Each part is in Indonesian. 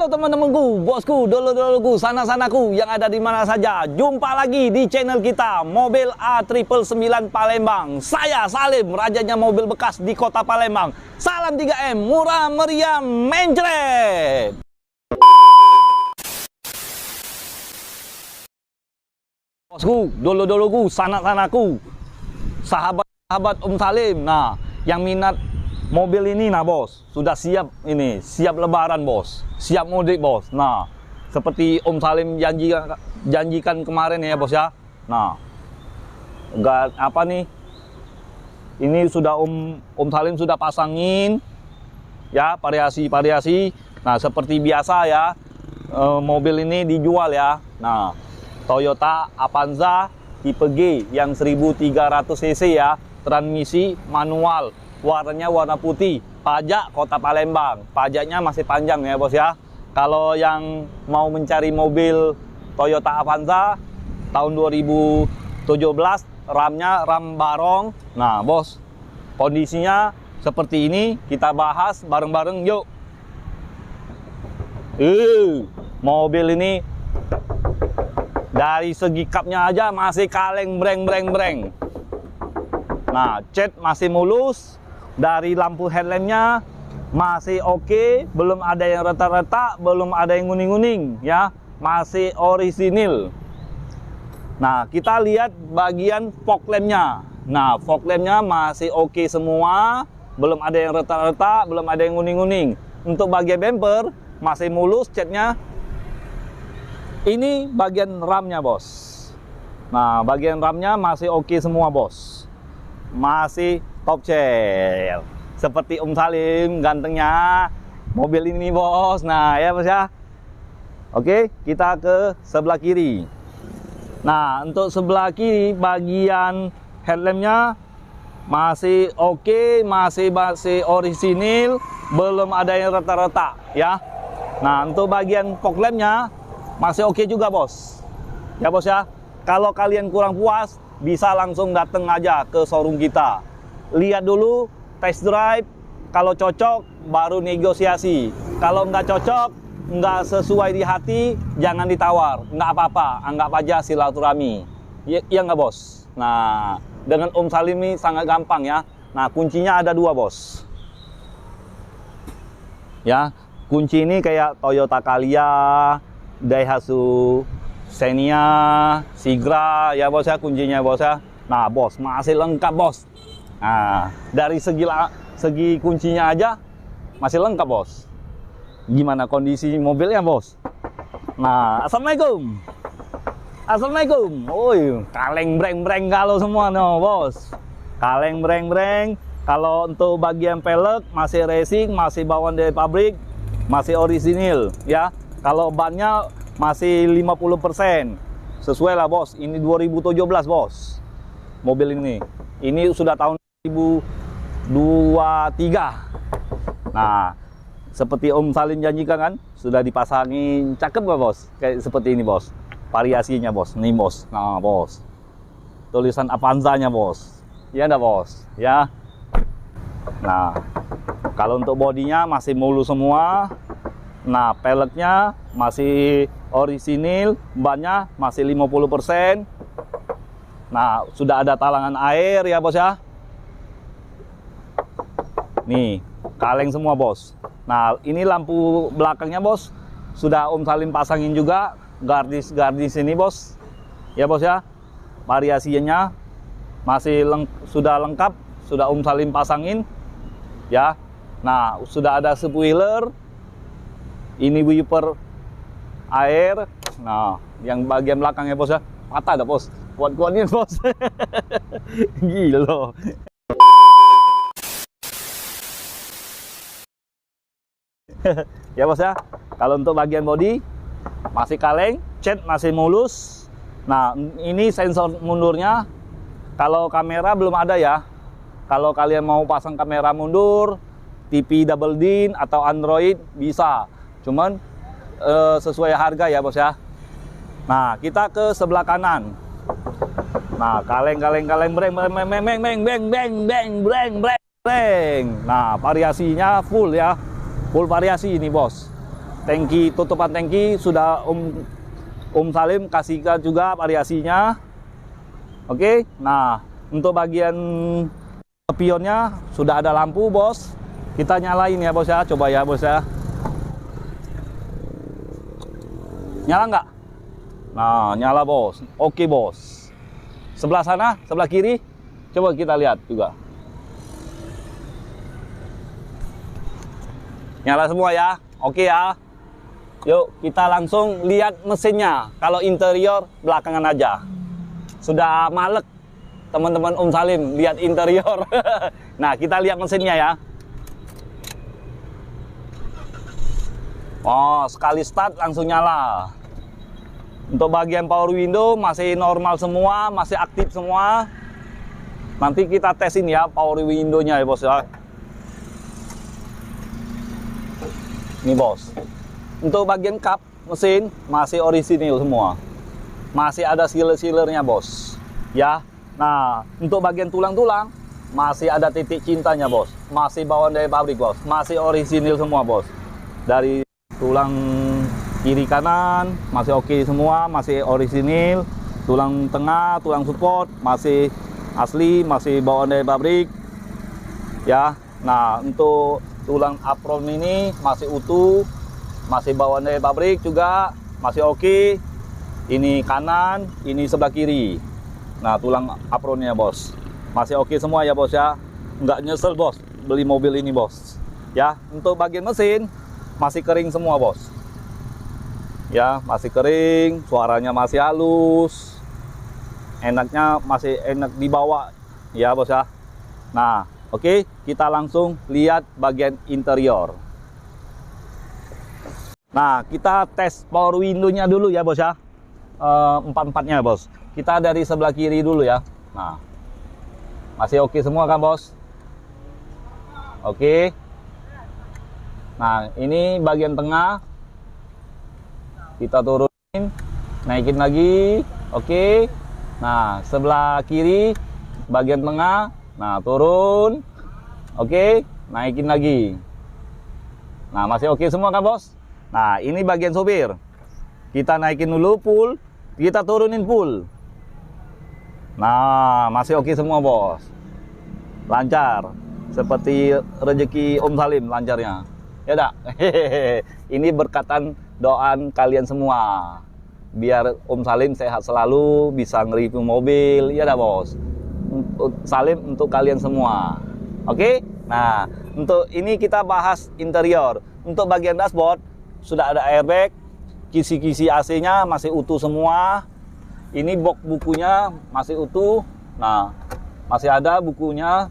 Halo teman-temanku, bosku, dulur-dulurku, sana-sanaku yang ada di mana saja. Jumpa lagi di channel kita, Mobil A999 Palembang. Saya Salim, rajanya mobil bekas di kota Palembang. Salam 3M, murah meriah, mencret. Bosku, dulur-dulurku, sanak-sanaku, sahabat-sahabat Om Salim. Nah, yang minat mobil ini, nah bos, sudah siap ini, siap lebaran bos, siap mudik bos. Nah, seperti Om Salim janjikan kemarin ya bos ya. Nah, enggak apa nih, ini sudah Om Salim sudah pasangin ya, variasi. Nah, seperti biasa ya, mobil ini dijual ya. Nah, Toyota Avanza tipe G yang 1300 cc ya, transmisi manual, warnanya warna putih, pajak kota Palembang. Pajaknya masih panjang ya bos ya. Kalau yang mau mencari mobil Toyota Avanza tahun 2017, RAM-nya RAM Barong. Nah bos, kondisinya seperti ini, kita bahas bareng-bareng yuk. Mobil ini dari segi kapnya aja masih kaleng breng. Nah, cat masih mulus. Dari lampu headlampnya masih oke, belum ada yang retak-retak, belum ada yang nguning-nguning ya, masih orisinil. Nah, kita lihat bagian fog lampnya. Nah, fog lampnya masih oke semua, belum ada yang retak-retak, belum ada yang nguning-nguning. Untuk bagian bumper masih mulus catnya. Ini bagian RAM-nya bos. Nah, bagian RAM-nya masih oke semua bos, masih top chair seperti Om Salim gantengnya mobil ini bos. Nah ya bos ya. Oke, kita ke sebelah kiri. Nah, untuk sebelah kiri bagian headlampnya masih oke, masih orisinil, belum ada yang retak-retak ya. Nah, untuk bagian fog lampnya masih oke juga bos ya bos ya. Kalau kalian kurang puas, bisa langsung datang aja ke showroom kita. Lihat dulu, test drive, kalau cocok baru negosiasi. Kalau nggak cocok, nggak sesuai di hati, jangan ditawar. Nggak apa-apa, anggap aja silaturahmi. Iya nggak bos? Nah, dengan Om Salim ini sangat gampang ya. Nah, kuncinya ada dua bos. Ya, kunci ini kayak Toyota Calya, Daihatsu Xenia, Sigra ya bos ya, kuncinya bos ya. Nah bos, masih lengkap bos. Nah, dari segi kuncinya aja masih lengkap bos. Gimana kondisi mobilnya bos? Nah, assalamualaikum. Kaleng breng kalau semua no bos. Kaleng breng. Kalau untuk bagian pelek masih racing, masih bawaan dari pabrik, masih orisinil ya. Kalau bannya masih 50%. Sesuai lah bos. Ini 2017 bos. Mobil ini sudah tahun 2023. Nah, seperti Om Salim janjikan kan, sudah dipasangin, cakep gak bos? Kayak seperti ini bos, variasinya bos, nih bos. Nah bos, tulisan Avanza-nya bos, ya enggak bos? Ya. Nah, kalau untuk bodinya masih mulus semua. Nah, peleknya masih orisinil, bannya masih 50%. Nah, sudah ada talangan air ya bos ya. Nih, kaleng semua bos. Nah, ini lampu belakangnya bos, sudah Om Salim pasangin juga, gardis ini bos. Ya bos ya. Variasinya masih sudah lengkap, sudah Om Salim pasangin. Ya. Nah, sudah ada spoiler. Ini wiper air. Nah, yang bagian belakangnya bos ya, patah dah bos. Kuat-kuatin bos. Gila. Ya bos ya. Kalau untuk bagian bodi masih kaleng, cat masih mulus. Nah, ini sensor mundurnya. Kalau kamera belum ada ya. Kalau kalian mau pasang kamera mundur, TV double din atau Android bisa. Cuman sesuai harga ya bos ya. Nah, kita ke sebelah kanan. Nah, kaleng breng. Nah, variasinya full ya. Full variasi ini bos. tangki, tutupan tangki sudah Om Salim kasihkan juga variasinya. Oke, nah untuk bagian spionnya sudah ada lampu bos. Kita nyalain ya bos ya, coba ya bos ya. Nyala nggak? Nah nyala bos. Oke bos. Sebelah sana, sebelah kiri, coba kita lihat juga. Nyala semua ya, oke ya. Yuk kita langsung lihat mesinnya. Kalau interior belakangan aja. Sudah malek teman-teman Om Salim lihat interior. Nah kita lihat mesinnya ya. Oh sekali start langsung nyala. Untuk bagian power window masih normal semua, masih aktif semua. Nanti kita tesin ya power window-nya ya bos ya. Ini bos. Untuk bagian kap mesin masih orisinil semua. Masih ada sealer-sealernya bos. Ya. Nah, untuk bagian tulang-tulang masih ada titik cintanya bos. Masih bawaan dari pabrik bos. Masih orisinil semua bos. Dari tulang kiri kanan masih oke semua, masih orisinil. Tulang tengah, tulang support masih asli, masih bawaan dari pabrik. Ya. Nah, untuk tulang apron ini masih utuh, masih bawaan dari pabrik juga, masih oke. Ini kanan, ini sebelah kiri. Nah, tulang apronnya bos, masih oke semua ya bos ya. Nggak nyesel bos beli mobil ini bos. Ya, untuk bagian mesin masih kering semua bos. Ya, masih kering, suaranya masih halus, enaknya masih enak dibawa ya bos ya. Nah, oke, kita langsung lihat bagian interior. Nah, kita tes power window-nya dulu ya bos ya. Empat-empatnya bos. Kita dari sebelah kiri dulu ya. Nah, masih oke semua kan bos? Oke. Nah, ini bagian tengah. Kita turunin, naikin lagi. Oke. Nah, sebelah kiri, bagian tengah. Nah, turun. Oke, naikin lagi. Nah, masih oke semua kan bos? Nah, ini bagian sopir. Kita naikin dulu full, kita turunin full. Nah, masih oke semua bos. Lancar. Seperti rezeki Om Salim lancarnya. Ya dak? Ini berkatan doaan kalian semua. Biar Om Salim sehat selalu, bisa nge-review mobil. Ya dak bos? Salim untuk kalian semua. Oke? Nah, untuk ini kita bahas interior. Untuk bagian dashboard sudah ada airbag, kisi-kisi AC-nya masih utuh semua. Ini box bukunya masih utuh. Nah, masih ada bukunya,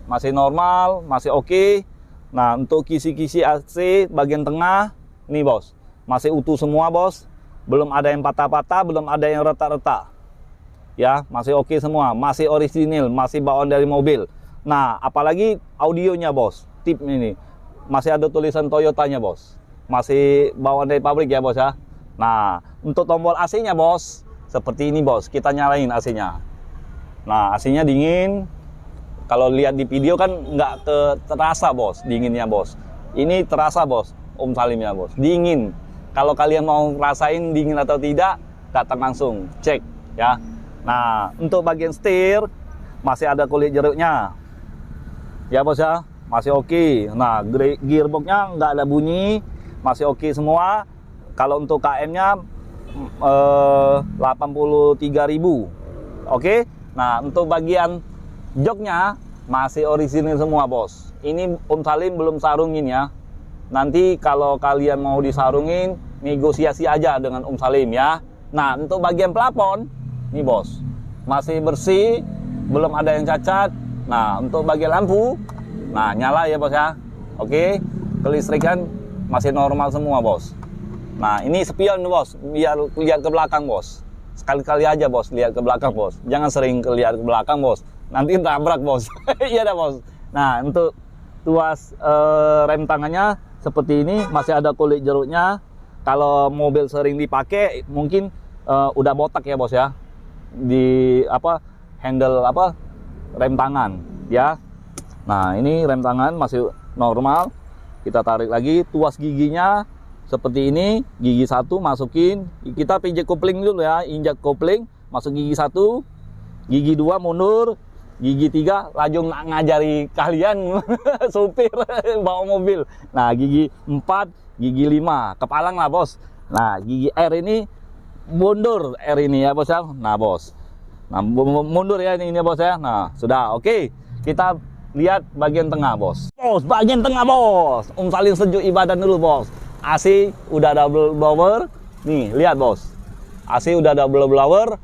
masih normal, masih oke. Nah, untuk kisi-kisi AC bagian tengah, ini bos, masih utuh semua bos. Belum ada yang patah-patah, belum ada yang retak-retak. Ya, masih oke semua, masih orisinil, masih bawaan dari mobil. Nah, apalagi audionya bos, tip ini masih ada tulisan Toyotanya bos, masih bawaan dari pabrik ya bos ya. Nah, untuk tombol AC-nya bos, seperti ini bos, kita nyalain AC-nya. Nah, AC-nya dingin. Kalau lihat di video kan nggak terasa bos, dinginnya bos. Ini terasa bos, Om Salimnya bos, dingin. Kalau kalian mau rasain dingin atau tidak, datang langsung, cek ya. Nah, untuk bagian setir masih ada kulit jeruknya. Ya bos ya, masih oke. Nah, gearboxnya nggak ada bunyi, masih oke semua. Kalau untuk KM-nya 83.000. Oke. Nah, untuk bagian joknya masih orisinil semua bos. Ini Om Salim belum sarungin ya. Nanti kalau kalian mau disarungin, negosiasi aja dengan Om Salim ya. Nah, untuk bagian plafon, nih bos, masih bersih, belum ada yang cacat. Nah, untuk bagian lampu, nah nyala ya bos ya. Oke, kelistrikan masih normal semua bos. Nah, ini spion bos, biar lihat ke belakang bos. Sekali-kali aja bos, lihat ke belakang bos. Jangan sering lihat ke belakang bos, nanti tabrak bos. Iya dah bos. Nah, untuk tuas rem tangannya seperti ini, masih ada kulit jeruknya. Kalau mobil sering dipakai, mungkin udah botak ya bos ya. Di handle rem tangan ya. Nah, ini rem tangan masih normal. Kita tarik lagi, tuas giginya seperti ini, gigi 1 masukin, kita pijak kopling dulu ya, injak kopling, masuk gigi 1, gigi 2 mundur, gigi 3 laju ngajari kalian supir bawa mobil. Nah, gigi 4, gigi 5, kepalang lah bos. Nah, gigi R ini mundur, R ini ya bos ya. Nah bos, nah mundur ya ini bos ya. Nah sudah, oke. Kita lihat bagian tengah bos. Bos, bagian tengah bos. Salim sejuk ibadah dulu bos. AC udah double blower. Nih lihat bos, AC udah double blower.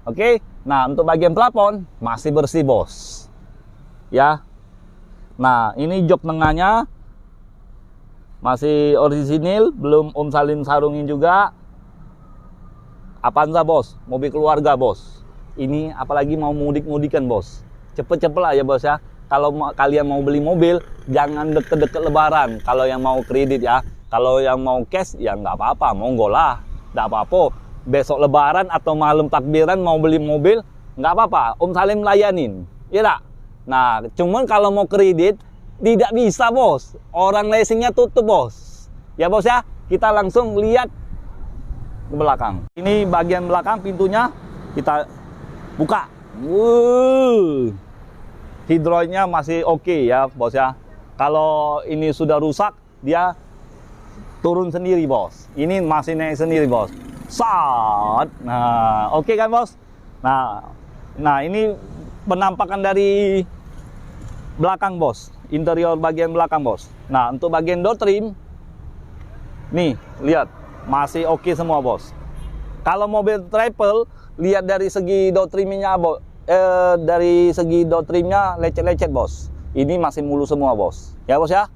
Oke. Nah, untuk bagian plafon masih bersih bos. Ya. Nah, ini jok tengahnya masih orisinil, belum Salim sarungin juga. Avanza bos, mobil keluarga bos. Ini apalagi mau mudik-mudikan bos. Cepet-cepet lah ya bos ya. Kalau kalian mau beli mobil, jangan deket-deket lebaran. Kalau yang mau kredit ya. Kalau yang mau cash ya nggak apa-apa, monggo lah. Nggak apa-apa. Besok lebaran atau malam takbiran mau beli mobil, nggak apa-apa, Salim layanin, ya tak? Nah, cuman kalau mau kredit, tidak bisa bos, orang leasingnya tutup bos. Ya bos ya, kita langsung lihat ke belakang. Ini bagian belakang pintunya, kita buka. Hidroliknya masih oke ya bos ya. Kalau ini sudah rusak, dia turun sendiri bos. Ini masih naik sendiri bos. Saat, nah oke kan bos. Nah ini penampakan dari belakang bos, interior bagian belakang bos. Nah untuk bagian door trim, nih lihat masih oke semua bos. Kalau mobil travel, lihat dari segi door trimnya bos, dari segi door trimnya lecet-lecet bos. Ini masih mulus semua bos, ya bos ya.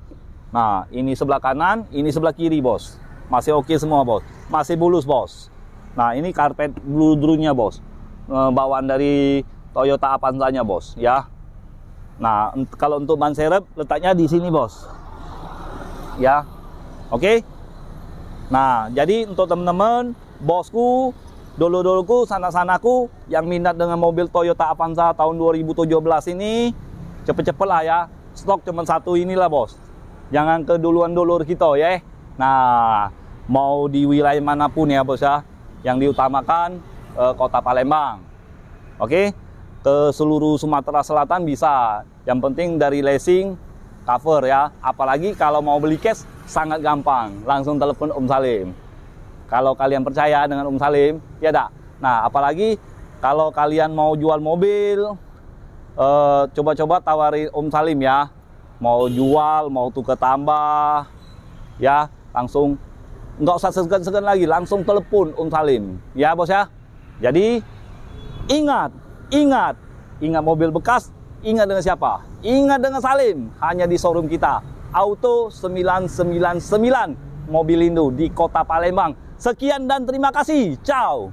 Nah ini sebelah kanan, ini sebelah kiri bos. Masih oke semua bos, masih bulus bos. Nah ini karpet bludrunya bos, bawaan dari Toyota Avanza-nya bos ya. Nah kalau untuk ban serep letaknya di sini bos ya, oke. Nah jadi untuk teman-teman bosku, dulu-duluku, sanak-sanaku yang minat dengan mobil Toyota Avanza tahun 2017 ini, cepet-cepet lah ya, stok cuma satu inilah bos, jangan keduluan-dulur kita ya. Nah mau di wilayah manapun ya bos ya, yang diutamakan kota Palembang, oke. Ke seluruh Sumatera Selatan bisa, yang penting dari leasing cover ya. Apalagi kalau mau beli cash sangat gampang, langsung telepon Salim. Kalau kalian percaya dengan Salim, ya dak. Nah apalagi kalau kalian mau jual mobil, coba-coba tawari Salim ya. Mau jual, mau tukar tambah ya, langsung nggak usah segan-segan lagi, langsung telepon Salim ya bos ya. Jadi ingat mobil bekas, ingat dengan siapa? Ingat dengan Salim, hanya di showroom kita Auto 999 Mobilindo di kota Palembang. Sekian dan terima kasih, ciao.